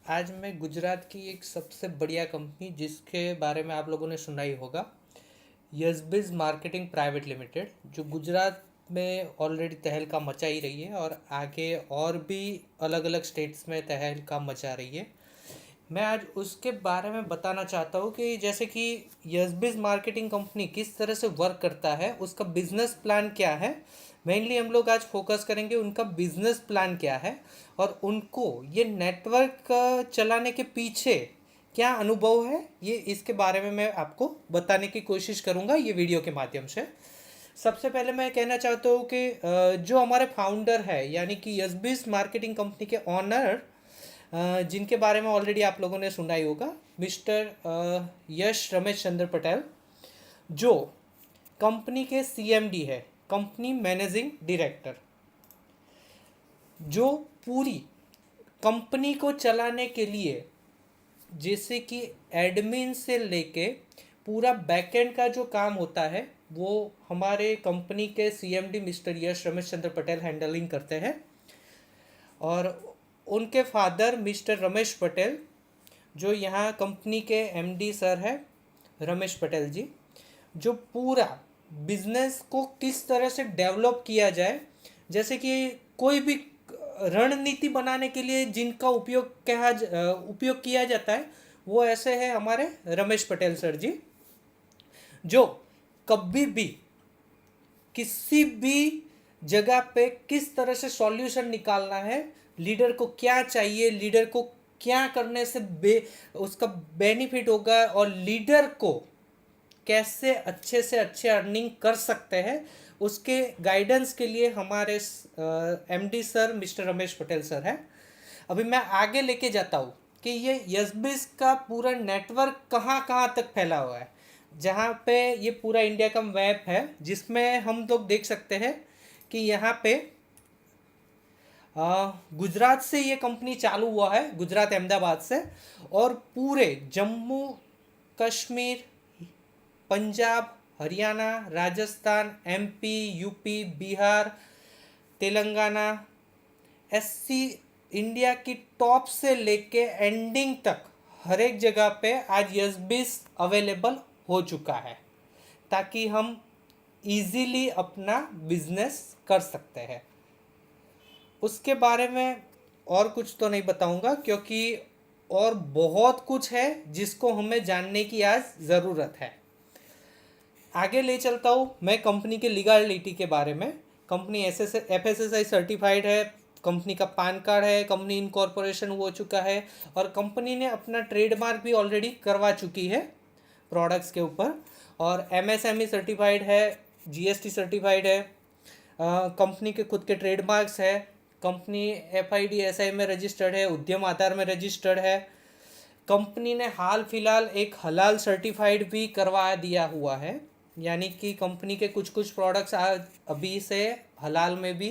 आज मैं गुजरात की एक सबसे बढ़िया कंपनी जिसके बारे में आप लोगों ने सुना ही होगा, यशबिज मार्केटिंग प्राइवेट लिमिटेड, जो गुजरात में ऑलरेडी तहलका मचा ही रही है और आगे और भी अलग अलग स्टेट्स में तहलका मचा रही है। मैं आज उसके बारे में बताना चाहता हूँ कि जैसे कि यशबिज मार्केटिंग कंपनी किस तरह से वर्क करता है, उसका बिजनेस प्लान क्या है। मेनली हम लोग आज फोकस करेंगे उनका बिजनेस प्लान क्या है और उनको ये नेटवर्क चलाने के पीछे क्या अनुभव है, ये इसके बारे में मैं आपको बताने की कोशिश करूँगा ये वीडियो के माध्यम से। सबसे पहले मैं कहना चाहता हूँ कि जो हमारे फाउंडर है यानी कि यशबिज मार्केटिंग कंपनी के ऑनर, जिनके बारे में ऑलरेडी आप लोगों ने सुना ही होगा, मिस्टर यश रमेश चंद्र पटेल, जो कंपनी के सीएमडी है, कंपनी मैनेजिंग डायरेक्टर, जो पूरी कंपनी को चलाने के लिए जैसे कि एडमिन से लेके पूरा बैकएंड का जो काम होता है वो हमारे कंपनी के सीएमडी मिस्टर यश रमेश चंद्र पटेल हैंडलिंग करते हैं। और उनके फादर मिस्टर रमेश पटेल, जो यहाँ कंपनी के एमडी सर है, रमेश पटेल जी, जो पूरा बिजनेस को किस तरह से डेवलप किया जाए, जैसे कि कोई भी रणनीति बनाने के लिए जिनका उपयोग किया जाता है, वो ऐसे है हमारे रमेश पटेल सर जी, जो कभी भी किसी भी जगह पे किस तरह से सॉल्यूशन निकालना है, लीडर को क्या चाहिए, लीडर को क्या करने से उसका बेनिफिट होगा और लीडर को कैसे अच्छे से अच्छे अर्निंग कर सकते हैं, उसके गाइडेंस के लिए हमारे MD sir mister Ramesh Patel sir है। अभी मैं आगे लेके जाता हूँ कि ये यशबिज का पूरा नेटवर्क कहाँ कहाँ तक फैला हुआ है, जहाँ पे ये पूरा इंडिया का मैप है, जिसमें हम लोग देख सकते हैं कि यहाँ पे गुजरात से ये कंपनी चालू हुआ है, गुजरात अहमदाबाद से, और पूरे जम्मू कश्मीर, पंजाब, हरियाणा, राजस्थान, एमपी, यूपी, बिहार, तेलंगाना, ऐसी इंडिया की टॉप से लेके एंडिंग तक हर एक जगह पे आज यशबिज अवेलेबल हो चुका है, ताकि हम इजीली अपना बिजनेस कर सकते हैं। उसके बारे में और कुछ तो नहीं बताऊंगा, क्योंकि और बहुत कुछ है जिसको हमें जानने की आज ज़रूरत है। आगे ले चलता हूँ मैं कंपनी के लीगलिटी के बारे में। कंपनी FSSAI सर्टिफाइड है, कंपनी का पैन कार्ड है, कंपनी इनकॉर्पोरेशन हो चुका है और कंपनी ने अपना ट्रेडमार्क भी ऑलरेडी करवा चुकी है प्रोडक्ट्स के ऊपर, और MSME सर्टिफाइड है, GST सर्टिफाइड है, कंपनी के खुद के ट्रेडमार्क्स है, कंपनी FIDSI में रजिस्टर्ड है, उद्यम आधार में रजिस्टर्ड है। कंपनी ने हाल फिलहाल एक हलाल सर्टिफाइड भी करवा दिया हुआ है, यानी कि कंपनी के कुछ कुछ प्रोडक्ट्स अभी से हलाल में भी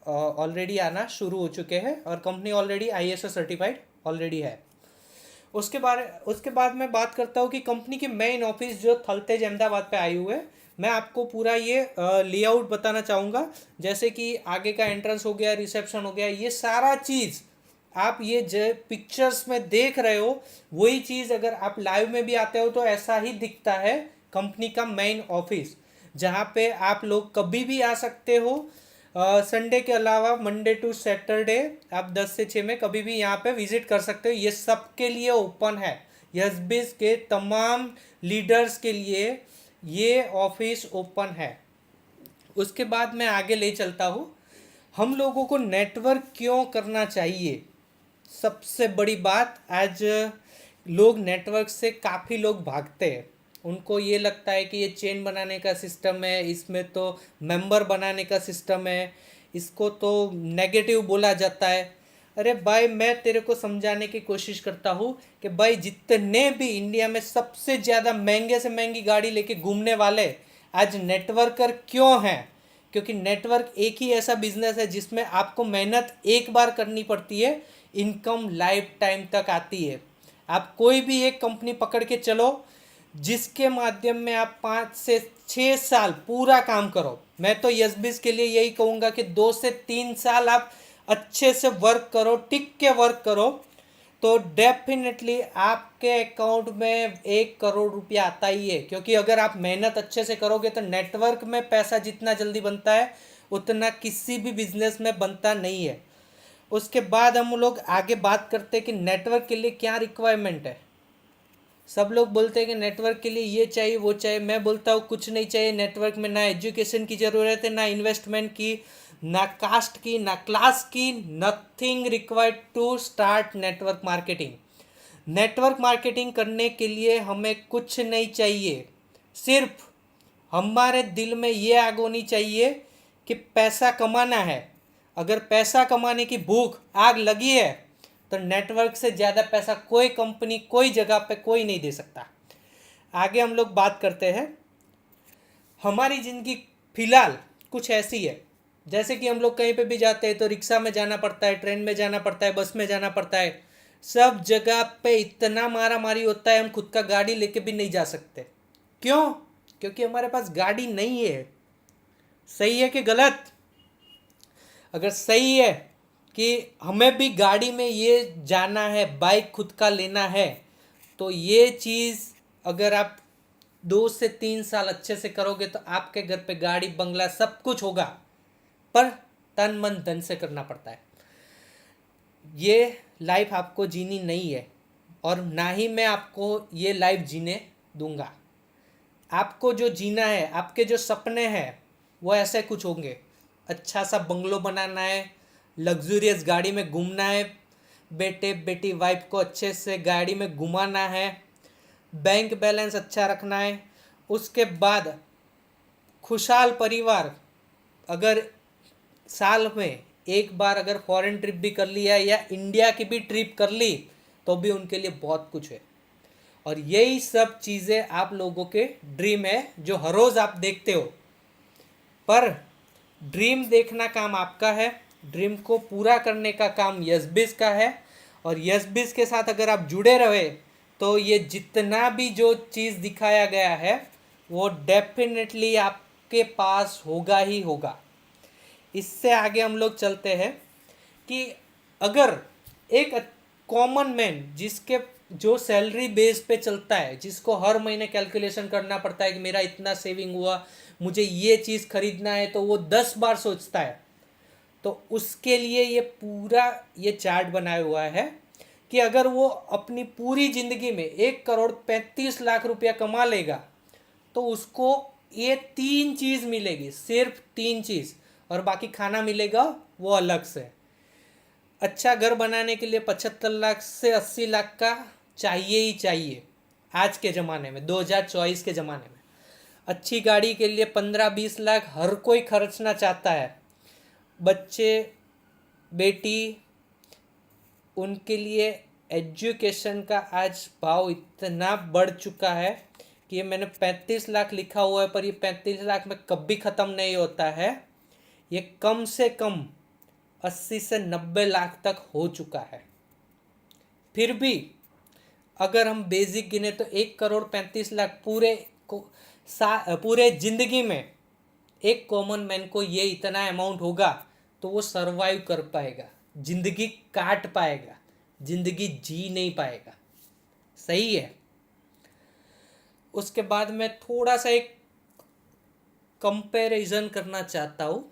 ऑलरेडी आना शुरू हो चुके हैं और company already ISO certified already है। उसके बाद मैं बात करता हूँ कि कंपनी के मेन ऑफिस जो थलतेज अहमदाबाद पे आई हुए, मैं आपको पूरा ये लेआउट बताना चाहूँगा। जैसे कि आगे का एंट्रेंस हो गया, रिसेप्शन हो गया, ये सारा चीज़ आप ये जो पिक्चर्स में देख रहे हो, वही चीज़ अगर आप लाइव में भी आते हो तो ऐसा ही दिखता है कंपनी का मेन ऑफिस, जहाँ पे आप लोग कभी भी आ सकते हो। संडे के अलावा मंडे टू सैटरडे आप 10 से 6 में कभी भी यहाँ पे विजिट कर सकते हो। ये सबके लिए ओपन है, यशबिज के तमाम लीडर्स के लिए ये ऑफिस ओपन है। उसके बाद मैं आगे ले चलता हूँ, हम लोगों को नेटवर्क क्यों करना चाहिए। सबसे बड़ी बात, आज लोग नेटवर्क से काफ़ी लोग भागते हैं, उनको ये लगता है कि ये चेन बनाने का सिस्टम है, इसमें तो मेंबर बनाने का सिस्टम है, इसको तो नेगेटिव बोला जाता है। अरे भाई, मैं तेरे को समझाने की कोशिश करता हूँ कि भाई जितने भी इंडिया में सबसे ज़्यादा महंगे से महंगी गाड़ी लेके घूमने वाले आज नेटवर्कर क्यों हैं, क्योंकि नेटवर्क एक ही ऐसा बिजनेस है जिसमें आपको मेहनत एक बार करनी पड़ती है, इनकम लाइफ टाइम तक आती है। आप कोई भी एक कंपनी पकड़ के चलो जिसके माध्यम में आप 5 से 6 साल पूरा काम करो। मैं तो यशबिज के लिए यही कहूँगा कि 2 से 3 साल आप अच्छे से वर्क करो, टिक के वर्क करो, तो डेफिनेटली आपके अकाउंट में 1 करोड़ रुपया आता ही है, क्योंकि अगर आप मेहनत अच्छे से करोगे तो नेटवर्क में पैसा जितना जल्दी बनता है उतना किसी भी बिजनेस में बनता नहीं है। उसके बाद हम लोग आगे बात करते हैं कि नेटवर्क के लिए क्या रिक्वायरमेंट है। सब लोग बोलते हैं कि नेटवर्क के लिए ये चाहिए वो चाहिए, मैं बोलता हूँ कुछ नहीं चाहिए नेटवर्क में। ना एजुकेशन की ज़रूरत है, ना इन्वेस्टमेंट की, ना कास्ट की, ना क्लास की। Nothing required to start network marketing. Network marketing करने के लिए हमें कुछ नहीं चाहिए, सिर्फ हमारे दिल में ये आग होनी चाहिए कि पैसा कमाना है। अगर पैसा कमाने की भूख आग लगी है तो नेटवर्क से ज़्यादा पैसा कोई कंपनी कोई जगह पे कोई नहीं दे सकता। आगे हम लोग बात करते हैं। हमारी ज़िंदगी फ़िलहाल कुछ ऐसी है, जैसे कि हम लोग कहीं पे भी जाते हैं तो रिक्शा में जाना पड़ता है, ट्रेन में जाना पड़ता है, बस में जाना पड़ता है। सब जगह पे इतना मारा मारी होता है, हम खुद का गाड़ी लेके भी नहीं जा सकते। क्यों? क्योंकि हमारे पास गाड़ी नहीं है। सही है कि गलत? अगर सही है कि हमें भी गाड़ी में ये जाना है, बाइक खुद का लेना है, तो ये चीज़ अगर आप 2 से 3 साल अच्छे से करोगे तो आपके घर पे गाड़ी बंगला सब कुछ होगा। पर तन मन धन से करना पड़ता है। ये लाइफ आपको जीनी नहीं है और ना ही मैं आपको ये लाइफ जीने दूंगा। आपको जो जीना है, आपके जो सपने हैं वो ऐसे कुछ होंगे। अच्छा सा बंगलो बनाना है, लग्जूरियस गाड़ी में घूमना है, बेटे बेटी वाइफ को अच्छे से गाड़ी में घुमाना है, बैंक बैलेंस अच्छा रखना है। उसके बाद खुशहाल परिवार। अगर साल में एक बार अगर फॉरेन ट्रिप भी कर लिया या इंडिया की भी ट्रिप कर ली तो भी उनके लिए बहुत कुछ है। और यही सब चीज़ें आप लोगों के ड्रीम है जो हर रोज़ आप देखते हो। पर ड्रीम देखना काम आपका है, ड्रीम को पूरा करने का काम यशबिज का है। और यशबिज के साथ अगर आप जुड़े रहे तो ये जितना भी जो चीज़ दिखाया गया है वो डेफिनेटली आपके पास होगा ही होगा। इससे आगे हम लोग चलते हैं कि अगर एक कॉमन मैन जिसके जो सैलरी बेस पे चलता है, जिसको हर महीने कैलकुलेशन करना पड़ता है कि मेरा इतना सेविंग हुआ, मुझे ये चीज़ खरीदना है, तो वो 10 बार सोचता है। तो उसके लिए ये पूरा ये चार्ट बनाया हुआ है कि अगर वो अपनी पूरी ज़िंदगी में 1 करोड़ 35 लाख रुपया कमा लेगा तो उसको ये 3 चीज़ मिलेगी, सिर्फ 3 चीज़। और बाकी खाना मिलेगा वो अलग से। अच्छा घर बनाने के लिए 75 लाख से 80 लाख का चाहिए ही चाहिए आज के ज़माने में, 2024 के ज़माने में। अच्छी गाड़ी के लिए 15-20 लाख हर कोई खर्चना चाहता है। बच्चे बेटी उनके लिए एजुकेशन का आज भाव इतना बढ़ चुका है कि ये मैंने 35 लाख लिखा हुआ है, पर ये 35 लाख में कभी ख़त्म नहीं होता है। ये कम से कम 80 से 90 लाख तक हो चुका है। फिर भी अगर हम बेसिक गिने तो 1 करोड़ 35 लाख पूरे ज़िंदगी में एक कॉमन मैन को ये इतना अमाउंट होगा तो वो सरवाइव कर पाएगा, ज़िंदगी काट पाएगा, ज़िंदगी जी नहीं पाएगा। सही है। उसके बाद मैं थोड़ा सा एक कंपैरिजन करना चाहता हूँ।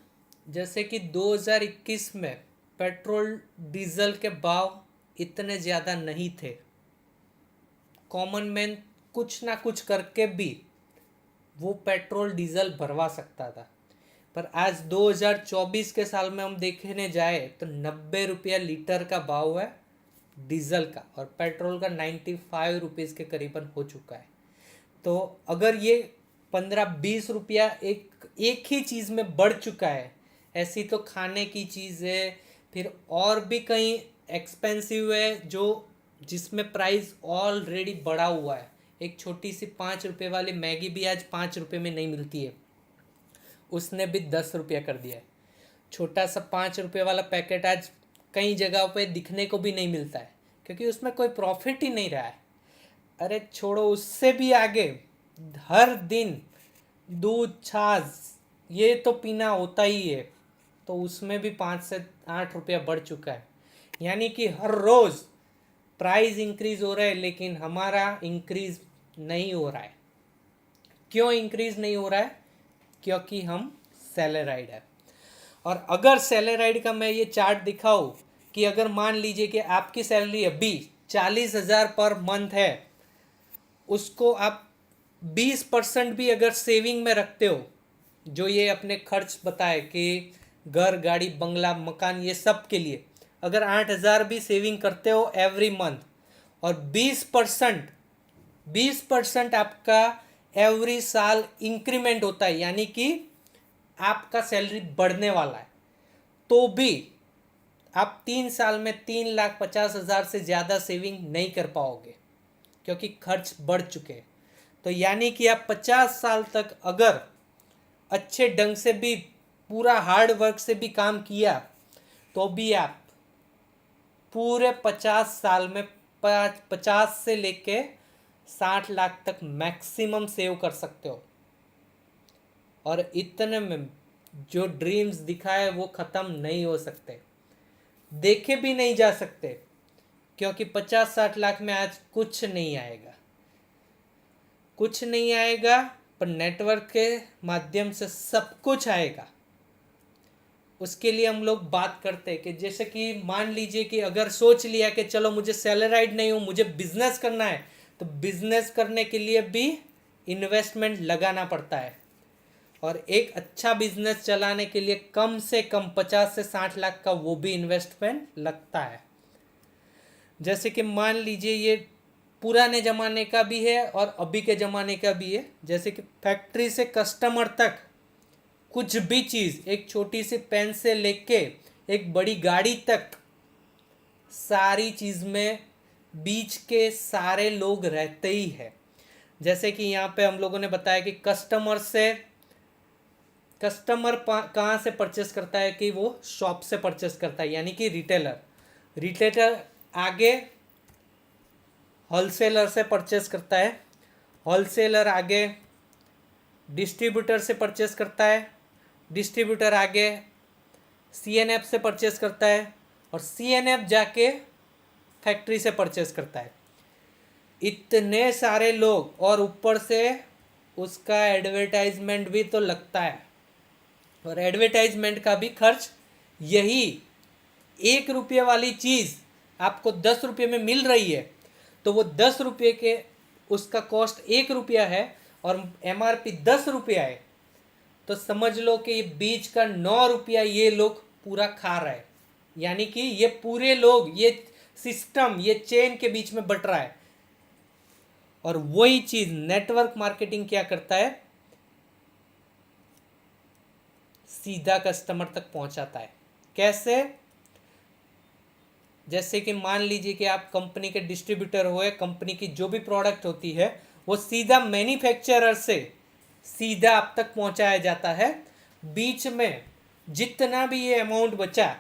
जैसे कि 2021 में पेट्रोल डीजल के भाव इतने ज़्यादा नहीं थे, कॉमन मैन कुछ ना कुछ करके भी वो पेट्रोल डीजल भरवा सकता था। पर आज 2024 के साल में हम देखने जाए तो 90 रुपया लीटर का भाव है डीजल का, और पेट्रोल का 95 रुपीज़ के करीबन हो चुका है। तो अगर ये 15-20 रुपया एक ही चीज़ में बढ़ चुका है, ऐसी तो खाने की चीज़ है, फिर और भी कहीं एक्सपेंसिव है जो जिसमें प्राइस ऑलरेडी बढ़ा हुआ है। एक छोटी सी 5 रुपये वाली मैगी भी आज 5 रुपये में नहीं मिलती है, उसने भी 10 रुपया कर दिया है। छोटा सा 5 रुपये वाला पैकेट आज कई जगहों पे दिखने को भी नहीं मिलता है, क्योंकि उसमें कोई प्रॉफिट ही नहीं रहा है। अरे छोड़ो, उससे भी आगे हर दिन दूध छाछ ये तो पीना होता ही है, तो उसमें भी 5 से 8 रुपया बढ़ चुका है। यानी कि हर रोज़ प्राइस इंक्रीज हो रहा है लेकिन हमारा इंक्रीज नहीं हो रहा है। क्यों इंक्रीज नहीं हो रहा है? क्योंकि हम सैलराइड है। और अगर सैलराइड का मैं ये चार्ट दिखाऊं कि अगर मान लीजिए कि आपकी सैलरी अभी 40,000 पर मंथ है, उसको आप 20% भी अगर सेविंग में रखते हो, जो ये अपने खर्च बताए कि घर, गाड़ी, बंगला, मकान, ये सब के लिए अगर 8,000 भी सेविंग करते हो एवरी मंथ, और 20% आपका एवरी साल इंक्रीमेंट होता है, यानी कि आपका सैलरी बढ़ने वाला है, तो भी आप 3 साल में 3,50,000 से ज़्यादा सेविंग नहीं कर पाओगे, क्योंकि खर्च बढ़ चुके हैं। तो यानी कि आप 50 साल तक अगर अच्छे ढंग से भी, पूरा हार्ड वर्क से भी काम किया, तो भी आप पूरे 50 साल में 50 से लेके 60 लाख तक मैक्सिमम सेव कर सकते हो। और इतने में जो ड्रीम्स दिखाए वो ख़त्म नहीं हो सकते, देखे भी नहीं जा सकते, क्योंकि 50-60 लाख में आज कुछ नहीं आएगा, कुछ नहीं आएगा, पर नेटवर्क के माध्यम से सब कुछ आएगा। उसके लिए हम लोग बात करते हैं कि जैसे कि मान लीजिए कि अगर सोच लिया कि चलो मुझे सैलराइड नहीं हूँ, मुझे बिजनेस करना है, तो बिजनेस करने के लिए भी इन्वेस्टमेंट लगाना पड़ता है। और एक अच्छा बिजनेस चलाने के लिए कम से कम 50 से 60 लाख का वो भी इन्वेस्टमेंट लगता है। जैसे कि मान लीजिए ये पुराने ज़माने का भी है और अभी के ज़माने का भी है। जैसे कि फैक्ट्री से कस्टमर तक कुछ भी चीज़, एक छोटी सी पेन से लेके एक बड़ी गाड़ी तक, सारी चीज़ में बीच के सारे लोग रहते ही है। जैसे कि यहाँ पे हम लोगों ने बताया कि कस्टमर कहाँ से परचेस करता है, कि वो शॉप से परचेस करता है, यानी कि रिटेलर आगे होलसेलर से परचेस करता है, होलसेलर आगे डिस्ट्रीब्यूटर से परचेस करता है, डिस्ट्रीब्यूटर आगे सीएनएफ से परचेस करता है, और सीएनएफ जाके फैक्ट्री से परचेस करता है। इतने सारे लोग, और ऊपर से उसका एडवर्टाइजमेंट भी तो लगता है, और एडवर्टाइजमेंट का भी खर्च। यही 1 रुपये वाली चीज़ आपको 10 रुपये में मिल रही है, तो वो 10 रुपये के उसका कॉस्ट 1 रुपया है और एमआरपी 10 रुपया है, तो समझ लो कि ये बीच का 9 रुपया ये लोग पूरा खा रहे हैं। यानी कि ये पूरे लोग, ये सिस्टम, ये चेन के बीच में बट रहा है। और वही चीज़ नेटवर्क मार्केटिंग क्या करता है, सीधा कस्टमर तक पहुंचाता है। कैसे? जैसे कि मान लीजिए कि आप कंपनी के डिस्ट्रीब्यूटर हुए, कंपनी की जो भी प्रोडक्ट होती है वो सीधा मैन्युफैक्चरर से सीधा आप तक पहुंचाया जाता है। बीच में जितना भी ये अमाउंट बचा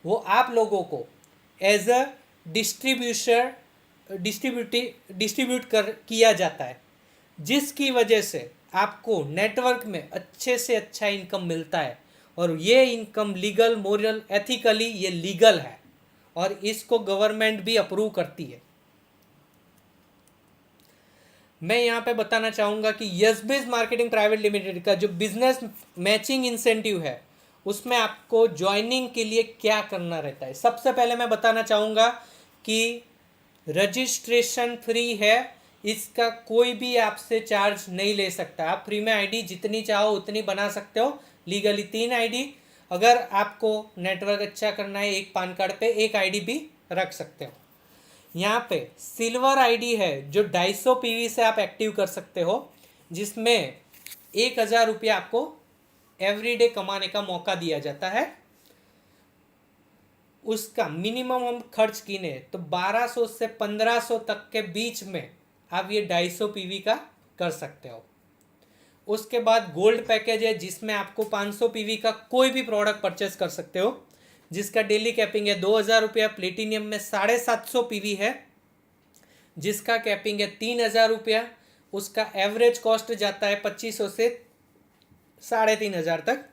वो आप लोगों को एज अ डिस्ट्रीब्यूट किया जाता है, जिसकी वजह से आपको नेटवर्क में अच्छे से अच्छा इनकम मिलता है। और ये इनकम लीगल, मोरल, एथिकली ये लीगल है, और इसको गवर्नमेंट भी अप्रूव करती है। मैं यहाँ पे बताना चाहूँगा कि यस-बिज मार्केटिंग प्राइवेट लिमिटेड का जो बिजनेस मैचिंग इंसेंटिव है, उसमें आपको ज्वाइनिंग के लिए क्या करना रहता है। सबसे पहले मैं बताना चाहूँगा कि रजिस्ट्रेशन फ्री है, इसका कोई भी आपसे चार्ज नहीं ले सकता। आप फ्री में आईडी जितनी चाहो उतनी बना सकते हो, लीगली 3 आईडी। अगर आपको नेटवर्क अच्छा करना है, एक पैन कार्ड पे एक आईडी भी रख सकते हो। यहाँ पे सिल्वर आईडी है जो 250 पीवी से आप एक्टिव कर सकते हो, जिसमें 1,000 रुपया आपको एवरीडे कमाने का मौका दिया जाता है। उसका मिनिमम हम खर्च कीने तो 1200 से 1500 तक के बीच में आप ये 250 पीवी का कर सकते हो। उसके बाद गोल्ड पैकेज है, जिसमें आपको 500 पीवी का कोई भी प्रोडक्ट परचेस कर सकते हो, जिसका डेली कैपिंग है 2,000 रुपया। प्लेटिनियम में 750 पीवी है, जिसका कैपिंग है 3,000 रुपया। उसका एवरेज कॉस्ट जाता है 2500 से 3,500 तक।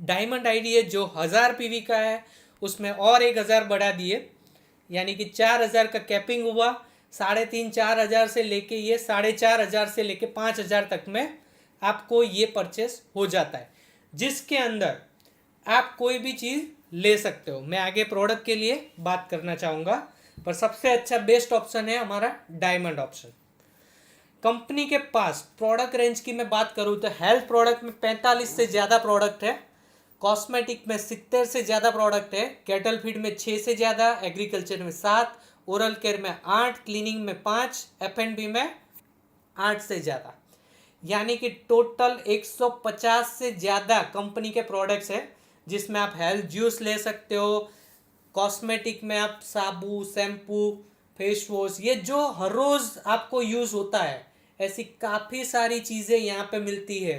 डायमंड आईडी है जो 1000 पीवी का है, उसमें और 1,000 बढ़ा दिए, यानी कि 4,000 का कैपिंग हुआ, 3,500-4,000 से लेके ये 4,500 से लेके 5,000 तक में आपको ये परचेस हो जाता है, जिसके अंदर आप कोई भी चीज़ ले सकते हो। मैं आगे प्रोडक्ट के लिए बात करना चाहूँगा, पर सबसे अच्छा बेस्ट ऑप्शन है हमारा डायमंड ऑप्शन। कंपनी के पास प्रोडक्ट रेंज की मैं बात करूँ तो हेल्थ प्रोडक्ट में 45 से ज़्यादा प्रोडक्ट है, कॉस्मेटिक में 70 से ज़्यादा प्रोडक्ट है, कैटल फीड में 6 से ज़्यादा, एग्रीकल्चर में 7, ओरल केयर में 8, क्लीनिंग में 5, F&B में 8 से ज़्यादा, यानी कि टोटल 150 से ज़्यादा कंपनी के प्रोडक्ट्स है, जिसमें आप हेल्थ जूस ले सकते हो, कॉस्मेटिक में आप साबु, शैम्पू, फेस वॉश, ये जो हर रोज़ आपको यूज़ होता है, ऐसी काफ़ी सारी चीज़ें यहाँ पे मिलती है।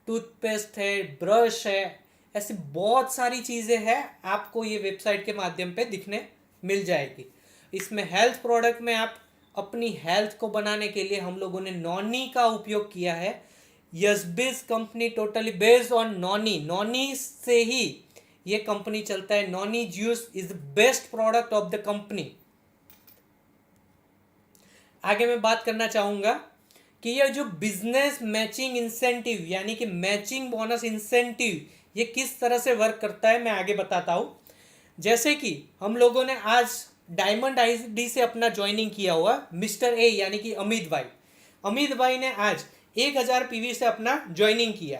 टूथपेस्ट है, ब्रश है, ऐसी बहुत सारी चीज़ें हैं, आपको ये वेबसाइट के माध्यम पे दिखने मिल जाएगी। इसमें हेल्थ प्रोडक्ट में आप अपनी हेल्थ को बनाने के लिए हम लोगों ने नॉनी का उपयोग किया है। यशबिस company totally based on noni, noni से ही ये कंपनी चलता है। Noni juice is the best product of the company. आगे मैं बात करना चाहूँगा कि ये जो बिजनेस मैचिंग इंसेंटिव यानी कि मैचिंग बोनस इंसेंटिव ये किस तरह से वर्क करता है मैं आगे बताता हूँ। जैसे कि हम लोगों ने आज डायमंड आईडी से अपना ज्वाइनिंग किया हुआ मिस्टर ए यानी कि अमित भाई ने आज 1,000 पीवी से अपना ज्वाइनिंग किया।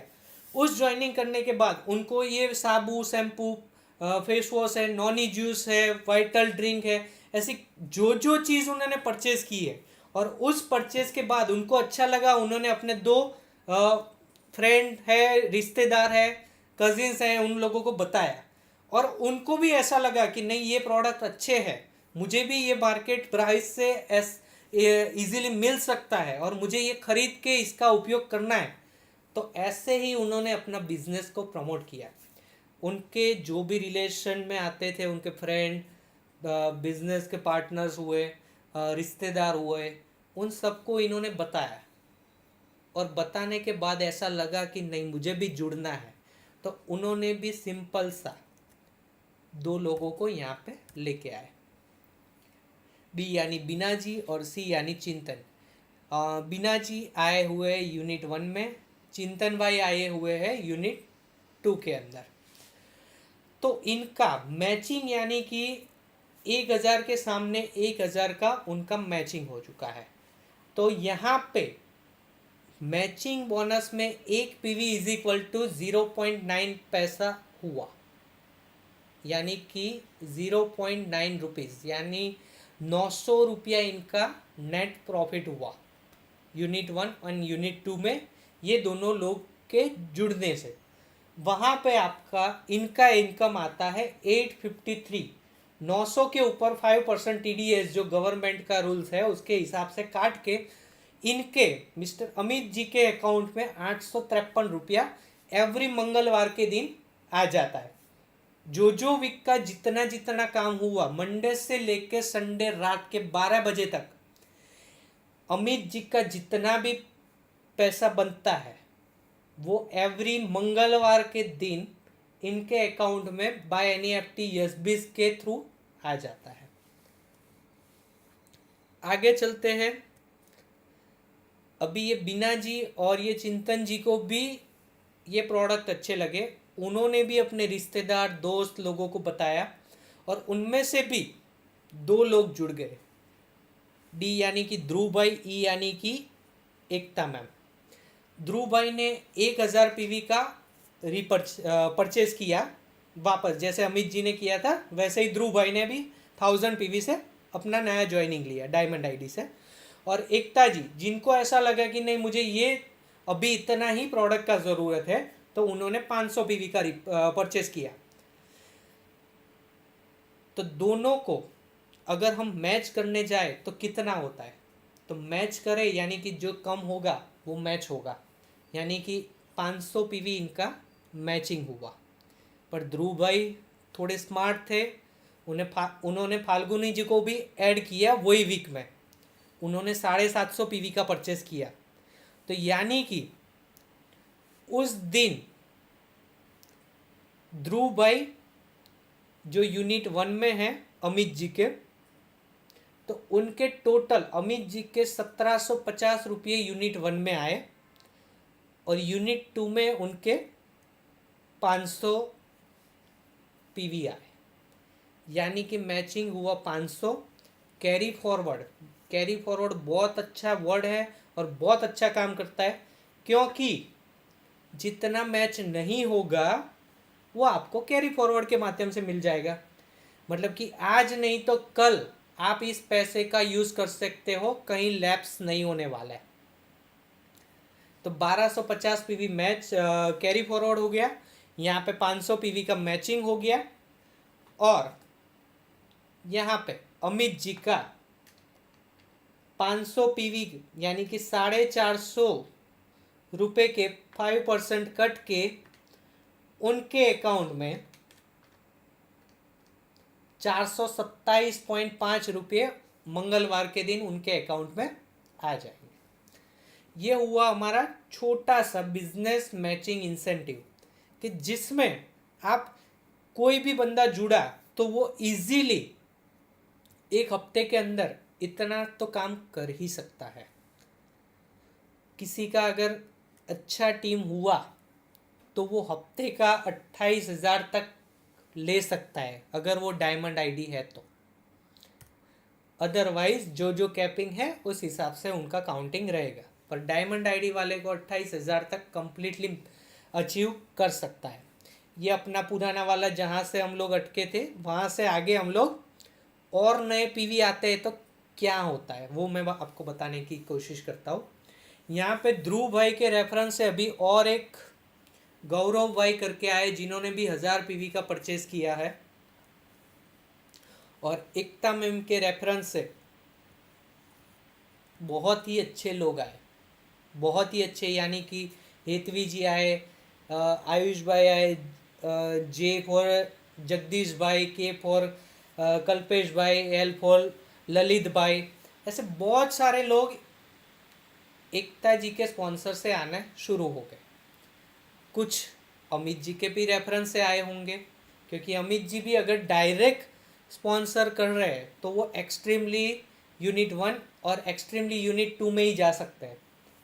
उस ज्वाइनिंग करने के बाद उनको ये साबु, शैम्पू, फेस वॉश है, नॉनी जूस है, वाइटल ड्रिंक है, ऐसी जो जो चीज़ उन्होंने परचेज की है, और उस परचेज के बाद उनको अच्छा लगा, उन्होंने अपने 2 फ्रेंड है, रिश्तेदार है, कजिन्स हैं, उन लोगों को बताया, और उनको भी ऐसा लगा कि नहीं ये प्रोडक्ट अच्छे हैं, मुझे भी ये मार्केट प्राइस से इजीली मिल सकता है और मुझे ये खरीद के इसका उपयोग करना है। तो ऐसे ही उन्होंने अपना बिजनेस को प्रमोट किया। उनके जो भी रिलेशन में आते थे, उनके फ्रेंड, बिजनेस के पार्टनर्स हुए, रिश्तेदार हुए, उन सबको इन्होंने बताया, और बताने के बाद ऐसा लगा कि नहीं मुझे भी जुड़ना है, तो उन्होंने भी सिंपल सा 2 लोगों को यहाँ पे लेके आए, बी यानी बीना जी और सी यानी चिंतन। बीना जी आए हुए यूनिट 1 में, चिंतन भाई आए हुए हैं यूनिट 2 के अंदर। तो इनका मैचिंग यानी कि 1,000 के सामने 1,000 का उनका मैचिंग हो चुका है। तो यहाँ पे मैचिंग बोनस में एक पीवी इज इक्वल टू 0.9 पैसा हुआ, यानी कि 0.9 रुपीज़, यानी 900 रुपया इनका नेट प्रॉफिट हुआ यूनिट 1 और यूनिट 2 में, ये दोनों लोग के जुड़ने से। वहाँ पे आपका इनका इनकम आता है 853। 900 के ऊपर 5% TDS जो गवर्नमेंट का रूल्स है उसके हिसाब से काट के इनके मिस्टर अमित जी के अकाउंट में 853 रुपया एवरी मंगलवार के दिन आ जाता है। जो वीक का जितना जितना काम हुआ, मंडे से लेके संडे रात के 12 बजे तक, अमित जी का जितना भी पैसा बनता है वो एवरी मंगलवार के दिन इनके अकाउंट में बाय NEFT यसबिस के थ्रू आ जाता है। आगे चलते हैं। अभी ये बीना जी और ये चिंतन जी को भी ये प्रोडक्ट अच्छे लगे, उन्होंने भी अपने रिश्तेदार, दोस्त लोगों को बताया, और उनमें से भी 2 लोग जुड़ गए। डी यानी कि ध्रुव भाई, ई यानी कि एकता मैम। ध्रुव भाई ने 1,000 पीवी का परचेज किया वापस, जैसे अमित जी ने किया था वैसे ही ध्रुव भाई ने भी 1000 पीवी से अपना नया ज्वाइनिंग लिया डायमंड आईडी से। और एकता जी, जिनको ऐसा लगा कि नहीं मुझे ये अभी इतना ही प्रोडक्ट का ज़रूरत है, तो उन्होंने 500 पीवी का परचेज किया। तो दोनों को अगर हम मैच करने जाए तो कितना होता है, तो मैच करें यानी कि जो कम होगा वो मैच होगा, यानी कि 500 पीवी इनका मैचिंग हुआ। पर ध्रुव भाई थोड़े स्मार्ट थे, उन्होंने फाल्गुनी जी को भी ऐड किया वही वीक में, उन्होंने 750 पीवी का परचेस किया। तो यानी कि उस दिन ध्रुव भाई जो यूनिट 1 में है अमित जी के, तो उनके टोटल अमित जी के 1750 रुपये यूनिट 1 में आए और यूनिट 2 में उनके 500 पीवी आए, यानी कि मैचिंग हुआ 500। कैरी फॉरवर्ड बहुत अच्छा वर्ड है और बहुत अच्छा काम करता है, क्योंकि जितना मैच नहीं होगा वो आपको कैरी फॉरवर्ड के माध्यम से मिल जाएगा। मतलब कि आज नहीं तो कल आप इस पैसे का यूज कर सकते हो, कहीं लैप्स नहीं होने वाला है। तो 1250 पीवी मैच कैरी फॉरवर्ड हो गया, यहाँ पे 500 पीवी का मैचिंग हो गया, और यहाँ पे अमित जी का 500 पीवी यानी कि 450 रुपये के 5% कट के उनके अकाउंट में 427.5 रुपये मंगलवार के दिन उनके अकाउंट में आ जाएंगे। ये हुआ हमारा छोटा सा बिजनेस मैचिंग इंसेंटिव, कि जिसमें आप कोई भी बंदा जुड़ा तो वो इजीली एक हफ्ते के अंदर इतना तो काम कर ही सकता है। किसी का अगर अच्छा टीम हुआ तो वो हफ्ते का 28,000 तक ले सकता है, अगर वो डायमंड आईडी है तो। अदरवाइज जो कैपिंग है उस हिसाब से उनका काउंटिंग रहेगा, पर डायमंड आईडी वाले को 28,000 तक कंप्लीटली अचीव कर सकता है। ये अपना पुराना वाला जहाँ से हम लोग अटके थे वहाँ से आगे हम लोग और नए पीवी आते हैं तो क्या होता है वो मैं आपको बताने की कोशिश करता हूँ। यहाँ पे ध्रुव भाई के रेफरेंस से अभी और एक गौरव भाई करके आए, जिन्होंने भी 1000 पीवी का परचेज किया है, और एकता मैम के रेफरेंस से बहुत ही अच्छे लोग आए, बहुत ही अच्छे, यानी कि हेतवी जी आए, आयुष भाई आए, जे फॉर जगदीश भाई, के फॉर कल्पेश भाई, एल फॉर ललित भाई, ऐसे बहुत सारे लोग एकता जी के स्पॉन्सर से आना शुरू हो गए। कुछ अमित जी के भी रेफरेंस से आए होंगे, क्योंकि अमित जी भी अगर डायरेक्ट स्पॉन्सर कर रहे हैं तो वो एक्सट्रीमली यूनिट 1 और एक्सट्रीमली यूनिट 2 में ही जा सकते हैं,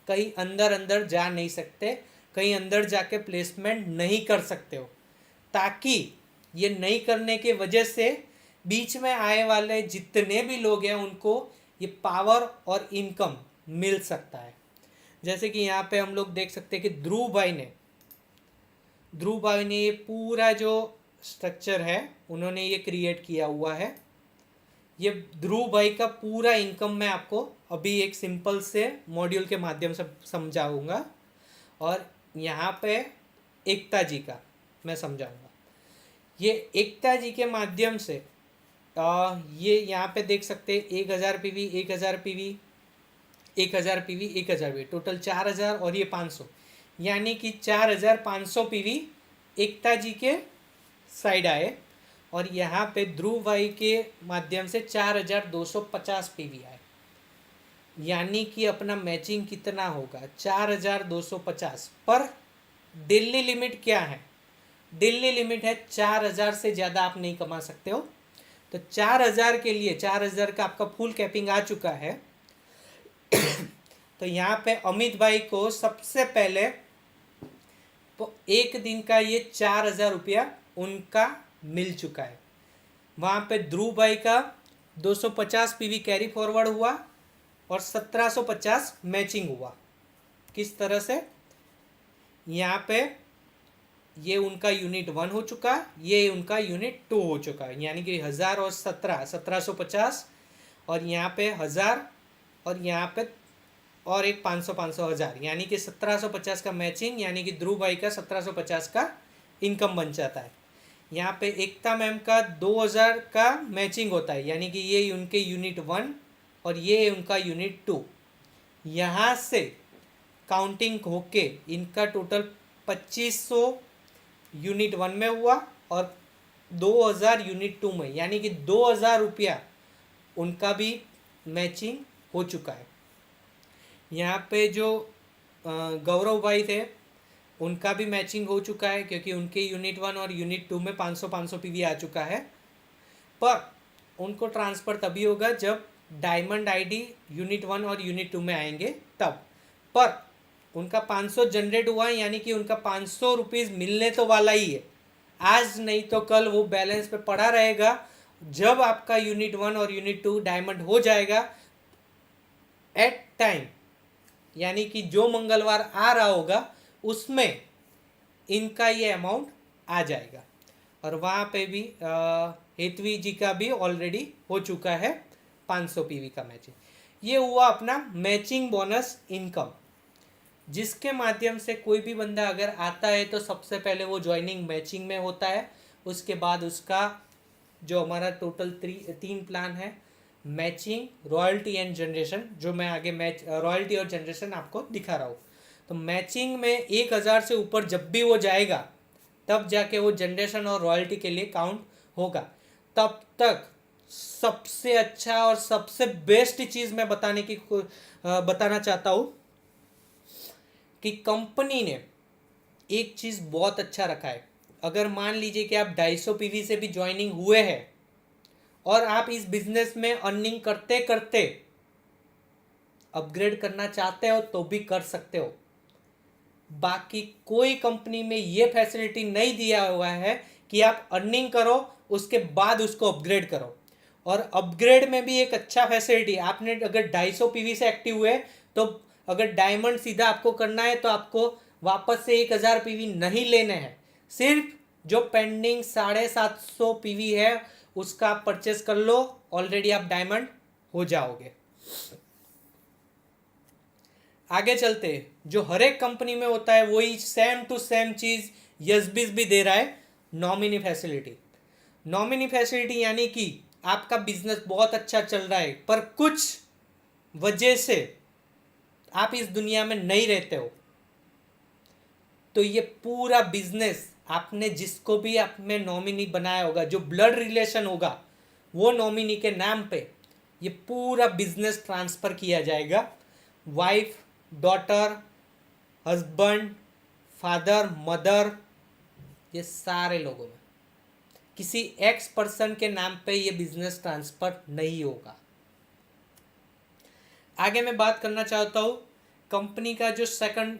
कहीं अंदर जा नहीं सकते, कहीं अंदर जाके प्लेसमेंट नहीं कर सकते हो, ताकि ये नहीं करने के वजह से बीच में आए वाले जितने भी लोग हैं उनको ये पावर और इनकम मिल सकता है। जैसे कि यहाँ पे हम लोग देख सकते हैं कि ध्रुव भाई ने ये पूरा जो स्ट्रक्चर है उन्होंने ये क्रिएट किया हुआ है। ये ध्रुव भाई का पूरा इनकम मैं आपको अभी एक सिंपल से मॉड्यूल के माध्यम से समझाऊंगा, और यहाँ पे एकता जी का मैं समझाऊंगा। ये एकता जी के माध्यम से ये यहाँ पे देख सकते हैं 1000 PV, 1000 PV, 1000 PV, 1000 PV, total 4000 और ये 500, यानी कि 4500 पीवी एकता जी के साइड आए, और यहाँ पे ध्रुव भाई के माध्यम से 4250 पीवी आए, यानी कि अपना मैचिंग कितना होगा 4250। पर दिल्ली लिमिट क्या है? दिल्ली लिमिट है 4000 से ज़्यादा आप नहीं कमा सकते हो। तो 4000 के लिए 4000 का आपका फुल कैपिंग आ चुका है। तो यहाँ पे अमित भाई को सबसे पहले तो एक दिन का ये 4000 रुपया उनका मिल चुका है। वहाँ पे ध्रुव भाई का 250 पीवी कैरी फॉरवर्ड हुआ और 1750 मैचिंग हुआ। किस तरह से? यहाँ पे ये उनका यूनिट 1 हो चुका, ये उनका यूनिट 2 हो चुका है, यानी कि 1000 और 1750, और यहाँ पे 1000 और यहाँ पे और एक 500 1000, यानी कि 1750 का मैचिंग, यानी कि ध्रुव भाई का 1750 का इनकम बन जाता है। यहाँ पे एकता मैम का 2000 का मैचिंग होता है, यानी कि ये उनके यूनिट 1 और ये उनका यूनिट 2। यहाँ से काउंटिंग होके इनका टोटल 2500 यूनिट 1 में हुआ और 2000 यूनिट 2 में, यानी कि 2000 रुपया उनका भी मैचिंग हो चुका है। यहाँ पे जो गौरव भाई थे उनका भी मैचिंग हो चुका है, क्योंकि उनके यूनिट 1 और यूनिट 2 में 500 पीवी आ चुका है। पर उनको ट्रांसफ़र तभी होगा जब डायमंड आईडी यूनिट 1 और यूनिट 2 में आएंगे तब। पर उनका 500 जनरेट हुआ है, यानी कि उनका 500 रुपीज़ मिलने तो वाला ही है, आज नहीं तो कल वो बैलेंस पे पड़ा रहेगा। जब आपका यूनिट 1 और यूनिट 2 डायमंड हो जाएगा एट टाइम, यानी कि जो मंगलवार आ रहा होगा उसमें इनका ये अमाउंट आ जाएगा। और वहाँ पे भी हेतवी जी का भी ऑलरेडी हो चुका है 500 पीवी का मैचिंग। ये हुआ अपना मैचिंग बोनस इनकम, जिसके माध्यम से कोई भी बंदा अगर आता है तो सबसे पहले वो ज्वाइनिंग मैचिंग में होता है। उसके बाद उसका जो हमारा टोटल 3 प्लान है, मैचिंग, रॉयल्टी एंड जनरेशन, जो मैं आगे रॉयल्टी और जनरेशन आपको दिखा रहा हूँ। तो मैचिंग में 1000 से ऊपर जब भी वो जाएगा तब जाके वो जनरेशन और रॉयल्टी के लिए काउंट होगा। तब तक सबसे अच्छा और सबसे बेस्ट चीज़ मैं बताना चाहता हूँ कि कंपनी ने एक चीज़ बहुत अच्छा रखा है। अगर मान लीजिए कि आप 250 पीवी से भी ज्वाइनिंग हुए हैं और आप इस बिजनेस में अर्निंग करते करते अपग्रेड करना चाहते हो तो भी कर सकते हो। बाकी कोई कंपनी में ये फैसिलिटी नहीं दिया हुआ है कि आप अर्निंग करो उसके बाद उसको अपग्रेड करो। और अपग्रेड में भी एक अच्छा फैसिलिटी, आपने अगर 250 पीवी से एक्टिव हुए तो अगर डायमंड सीधा आपको करना है तो आपको वापस से 1000 पीवी नहीं लेने हैं, सिर्फ जो पेंडिंग 750 पीवी है उसका आप परचेस कर लो, ऑलरेडी आप डायमंड हो जाओगे। आगे चलते, जो हर एक कंपनी में होता है वही सेम टू सेम चीज़ यसबिस भी दे रहा है, नॉमिनी फैसिलिटी। नॉमिनी फैसिलिटी यानी कि आपका बिजनेस बहुत अच्छा चल रहा है पर कुछ वजह से आप इस दुनिया में नहीं रहते हो, तो ये पूरा बिजनेस आपने जिसको भी आप में नॉमिनी बनाया होगा, जो ब्लड रिलेशन होगा, वो नॉमिनी के नाम पे ये पूरा बिजनेस ट्रांसफ़र किया जाएगा। Wife, daughter, husband, father, mother, ये सारे लोगों में किसी एक्स पर्सन के नाम पे ये बिजनेस ट्रांसफ़र नहीं होगा। आगे मैं बात करना चाहता हूँ कंपनी का जो सेकंड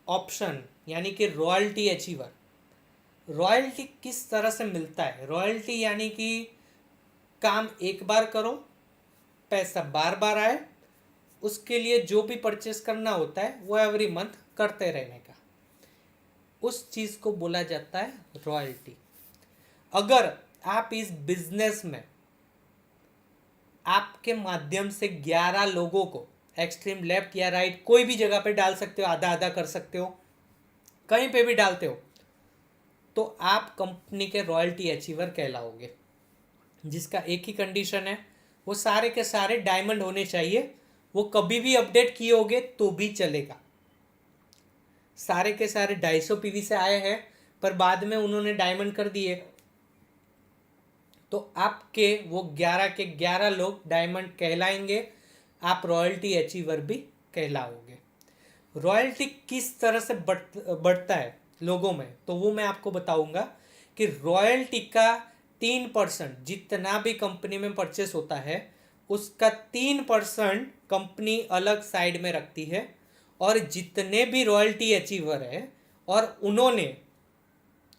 ऑप्शन यानी कि रॉयल्टी अचीवर। रॉयल्टी किस तरह से मिलता है? रॉयल्टी यानी कि काम एक बार करो, पैसा बार बार आए, उसके लिए जो भी परचेस करना होता है वो एवरी मंथ करते रहने का, उस चीज़ को बोला जाता है रॉयल्टी। अगर आप इस बिजनेस में आपके माध्यम से 11 लोगों को एक्सट्रीम लेफ्ट या राइट कोई भी जगह पे डाल सकते हो, आधा आधा कर सकते हो, कहीं पे भी डालते हो, तो आप कंपनी के रॉयल्टी अचीवर कहलाओगे। जिसका एक ही कंडीशन है, वो सारे के सारे डायमंड होने चाहिए। वो कभी भी अपडेट किए होगे तो भी चलेगा। सारे के सारे 250 पीवी से आए हैं पर बाद में उन्होंने डायमंड कर दिए, तो आपके वो 11 के 11 लोग डायमंड कहलाएंगे, आप रॉयल्टी अचीवर भी कहलाओगे। रॉयल्टी किस तरह से बढ़ता है लोगों में, तो वो मैं आपको बताऊंगा कि रॉयल्टी का 3% जितना भी कंपनी में परचेस होता है उसका 3% कंपनी अलग साइड में रखती है, और जितने भी रॉयल्टी अचीवर है और उन्होंने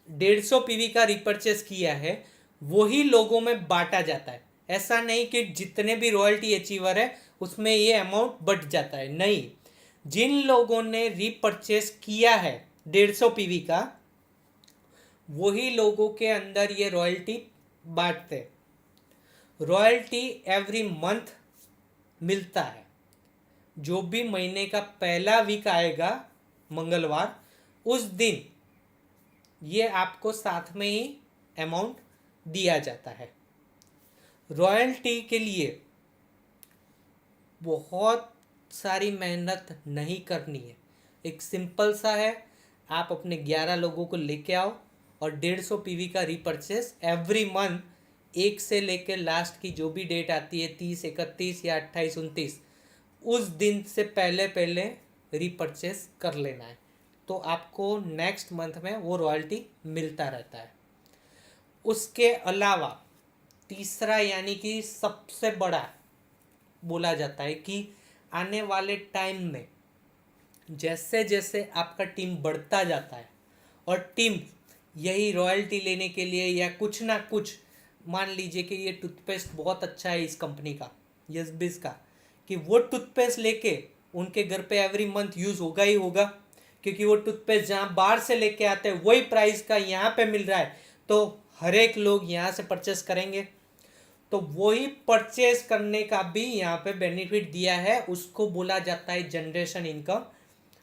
150 पीवी का रिपर्चेस किया है वही लोगों में बांटा जाता है। ऐसा नहीं कि जितने भी रॉयल्टी अचीवर है उसमें ये अमाउंट बढ़ जाता है, नहीं। जिन लोगों ने रीपरचेस किया है 150 पीवी का, वही लोगों के अंदर ये रॉयल्टी बांटते। रॉयल्टी एवरी मंथ मिलता है, जो भी महीने का पहला वीक आएगा मंगलवार, उस दिन ये आपको साथ में ही अमाउंट दिया जाता है। रॉयल्टी के लिए बहुत सारी मेहनत नहीं करनी है, एक सिंपल सा है, आप अपने 11 लोगों को लेके आओ और 150 पीवी का रीपरचेस एवरी मंथ 1 से लेकर लास्ट की जो भी डेट आती है 30, 31 या 28, 29, उस दिन से पहले पहले रीपरचेस कर लेना है, तो आपको नेक्स्ट मंथ में वो रॉयल्टी मिलता रहता है। उसके अलावा तीसरा यानी कि सबसे बड़ा बोला जाता है कि आने वाले टाइम में जैसे जैसे आपका टीम बढ़ता जाता है और टीम यही रॉयल्टी लेने के लिए या कुछ ना कुछ, मान लीजिए कि ये टूथपेस्ट बहुत अच्छा है इस कंपनी का, यस बिज का, कि वो टूथपेस्ट लेके उनके घर पे एवरी मंथ यूज़ होगा ही होगा, क्योंकि वो टूथपेस्ट जहाँ बाहर से लेके आते हैं वही प्राइस का यहाँ पे मिल रहा है, तो हर एक लोग यहाँ से परचेस करेंगे। तो वही परचेस करने का भी यहाँ पे बेनिफिट दिया है, उसको बोला जाता है जनरेशन इनकम।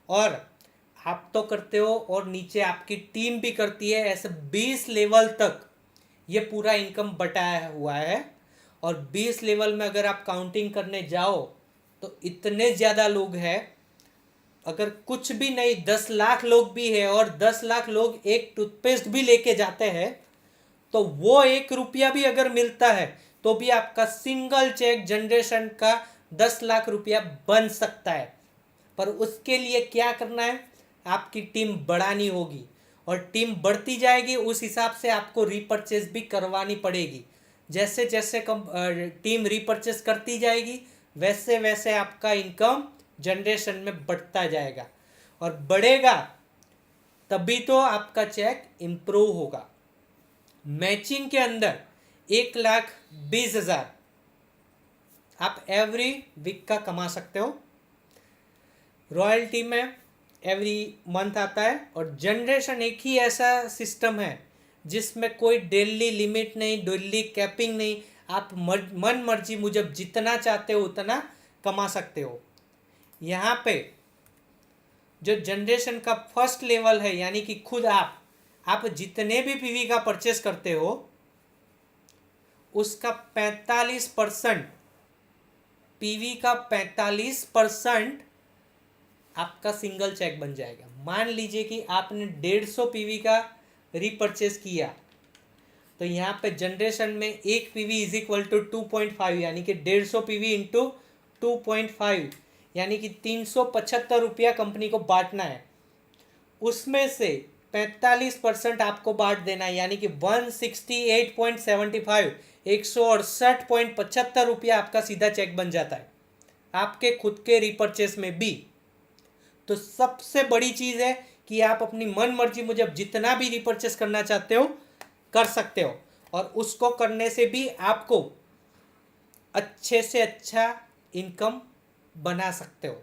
और आप तो करते हो और नीचे आपकी टीम भी करती है, ऐसे 20 लेवल तक ये पूरा इनकम बटाया हुआ है। और 20 लेवल में अगर आप काउंटिंग करने जाओ तो इतने ज़्यादा लोग हैं, अगर कुछ भी नहीं 10 लाख लोग भी है और 10 लाख लोग एक टूथपेस्ट भी लेके जाते हैं, तो वो 1 रुपया भी अगर मिलता है तो भी आपका सिंगल चेक जनरेशन का 10 लाख रुपया बन सकता है। पर उसके लिए क्या करना है, आपकी टीम बढ़ानी होगी, और टीम बढ़ती जाएगी उस हिसाब से आपको रीपर्चेस भी करवानी पड़ेगी। जैसे जैसे टीम रीपर्चेस करती जाएगी वैसे वैसे आपका इनकम जनरेशन में बढ़ता जाएगा, और बढ़ेगा तभी तो आपका चेक इम्प्रूव होगा। मैचिंग के अंदर 1,20,000 आप एवरी वीक का कमा सकते हो। रॉयल्टी में एवरी मंथ आता है, और जनरेशन एक ही ऐसा सिस्टम है जिसमें कोई डेली लिमिट नहीं, डेली कैपिंग नहीं, आप मन मर्जी मुजब जितना चाहते हो उतना कमा सकते हो। यहाँ पे जो जनरेशन का फर्स्ट लेवल है, यानी कि खुद आप जितने भी पीवी का परचेस करते हो उसका 45%, पीवी का 45% आपका सिंगल चेक बन जाएगा। मान लीजिए कि आपने 150 पीवी का रीपरचेस किया, तो यहाँ पे जनरेशन में एक पीवी इज इक्वल टू 2.5, यानी कि 150 पीवी इंटू 2.5, यानी कि 375 रुपया कंपनी को बांटना है। उसमें से 45% आपको बांट देना है, यानी कि 168.75, 168.75 रुपया आपका सीधा चेक बन जाता है आपके खुद के रीपरचेस में भी। तो सबसे बड़ी चीज़ है कि आप अपनी मन मर्जी मुजब जितना भी रीपरचेस करना चाहते हो कर सकते हो, और उसको करने से भी आपको अच्छे से अच्छा इनकम बना सकते हो।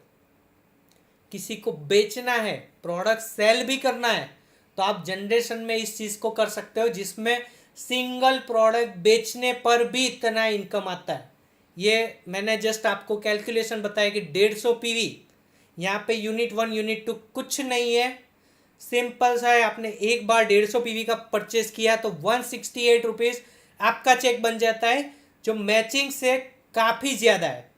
किसी को बेचना है, प्रोडक्ट सेल भी करना है, तो आप जनरेशन में इस चीज़ को कर सकते हो जिसमें सिंगल प्रोडक्ट बेचने पर भी इतना इनकम आता है। ये मैंने जस्ट आपको कैलकुलेशन बताया कि 150 पीवी, यहाँ पे यूनिट 1 यूनिट 2 कुछ नहीं है, सिंपल सा है। आपने एक बार 150 पीवी का परचेस किया तो 168 रुपीज़ आपका चेक बन जाता है, जो मैचिंग से काफ़ी ज़्यादा है।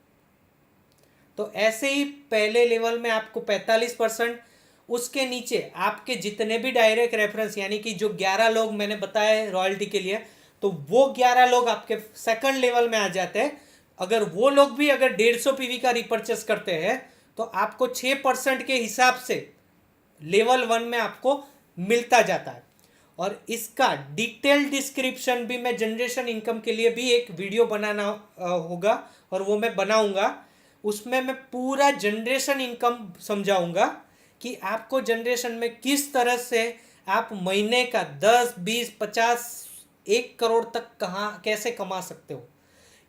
तो ऐसे ही पहले लेवल में आपको 45%, उसके नीचे आपके जितने भी डायरेक्ट रेफरेंस, यानी कि जो 11 लोग मैंने बताया रॉयल्टी के लिए, तो वो 11 लोग आपके सेकंड लेवल में आ जाते हैं। अगर वो लोग भी अगर 150 पीवी का रिपर्चेस करते हैं तो आपको 6% के हिसाब से लेवल 1 में आपको मिलता जाता है। और इसका डिटेल डिस्क्रिप्शन भी मैं जनरेशन इनकम के लिए भी एक वीडियो बनाना होगा, और वो मैं बनाऊंगा। उसमें मैं पूरा जनरेशन इनकम समझाऊंगा कि आपको जनरेशन में किस तरह से आप महीने का 10, 20, 50, 1 करोड़ तक कैसे कमा सकते हो।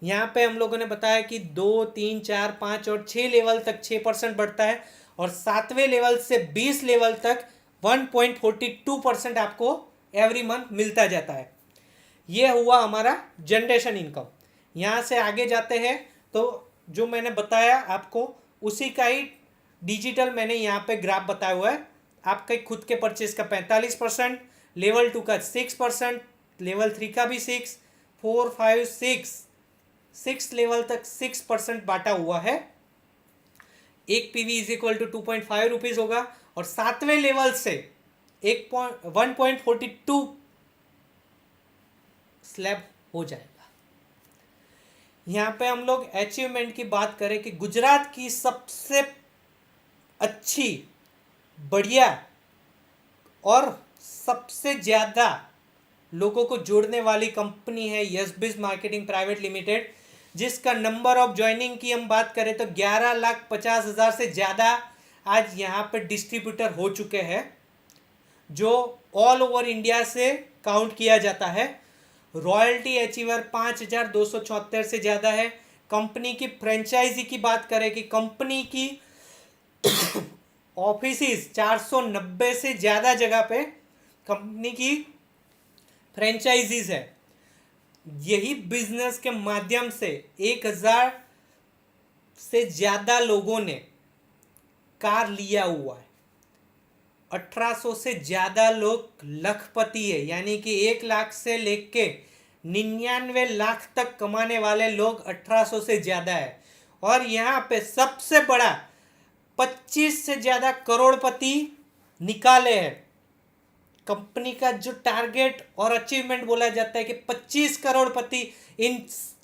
यहाँ पे हम लोगों ने बताया कि 2, 3, 4, 5 और 6 लेवल तक 6% बढ़ता है, और 7वें लेवल से 20 लेवल तक 1.42% आपको एवरी मंथ मिलता जाता है। ये हुआ हमारा जनरेशन इनकम। यहाँ से आगे जाते हैं तो जो मैंने बताया आपको उसी का ही डिजिटल मैंने यहाँ पे ग्राफ बताया हुआ है। आपके खुद के परचेज का 45%, लेवल 2 का 6%, लेवल 3 का भी 6, 4, 5, 6 लेवल तक 6% बांटा हुआ है। एक PV is equal to 2.5 rupees होगा, और 7वें लेवल से 1.42 स्लैब हो जाएगा। यहाँ पे हम लोग अचीवमेंट की बात करें कि गुजरात की सबसे अच्छी, बढ़िया और सबसे ज़्यादा लोगों को जोड़ने वाली कंपनी है यस बिज मार्केटिंग प्राइवेट लिमिटेड, जिसका नंबर ऑफ ज्वाइनिंग की हम बात करें तो 11,50,000 से ज़्यादा आज यहाँ पे डिस्ट्रीब्यूटर हो चुके हैं, जो ऑल ओवर इंडिया से काउंट किया जाता है। रॉयल्टी अचीवर 5,274 से ज़्यादा है। कंपनी की फ्रेंचाइजी की बात करें कि कंपनी की ऑफिसेस 490 से ज़्यादा जगह पे कंपनी की फ्रेंचाइजीज है। यही बिजनेस के माध्यम से 1,000 से ज़्यादा लोगों ने कार लिया हुआ है। 1,800 से ज़्यादा लोग लखपति है, यानी कि 1 लाख से लेके 99 लाख तक कमाने वाले लोग 1,800 से ज़्यादा है। और यहाँ पे सबसे बड़ा 25 से ज़्यादा करोड़पति निकाले हैं। कंपनी का जो टारगेट और अचीवमेंट बोला जाता है कि 25 करोड़पति इन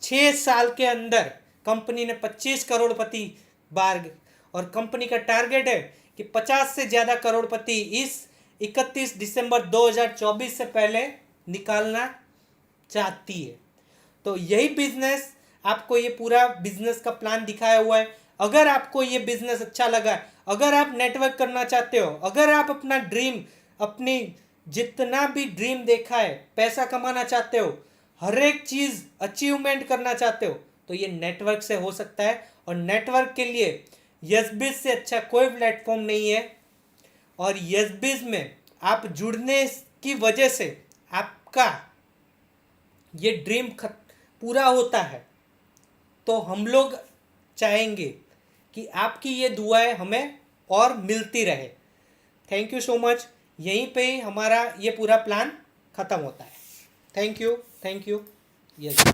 6 साल के अंदर कंपनी ने 25 करोड़पति बार, और कंपनी का टारगेट है कि 50 से ज़्यादा करोड़पति इस 31 दिसंबर 2024 से पहले निकालना चाहती है। तो यही बिजनेस, आपको ये पूरा बिजनेस का प्लान दिखाया हुआ है। अगर आपको ये बिजनेस अच्छा लगा, अगर आप नेटवर्क करना चाहते हो, अगर आप अपना ड्रीम, अपनी जितना भी ड्रीम देखा है, पैसा कमाना चाहते हो, हर एक चीज़ अचीवमेंट करना चाहते हो, तो ये नेटवर्क से हो सकता है। और नेटवर्क के लिए यसबिज से अच्छा कोई प्लेटफॉर्म नहीं है। और यसबिज में आप जुड़ने की वजह से आपका ये ड्रीम पूरा होता है। तो हम लोग चाहेंगे कि आपकी ये दुआएं हमें और मिलती रहे। Thank you so much. यहीं पे ही हमारा ये पूरा प्लान ख़त्म होता है। Thank you. यस।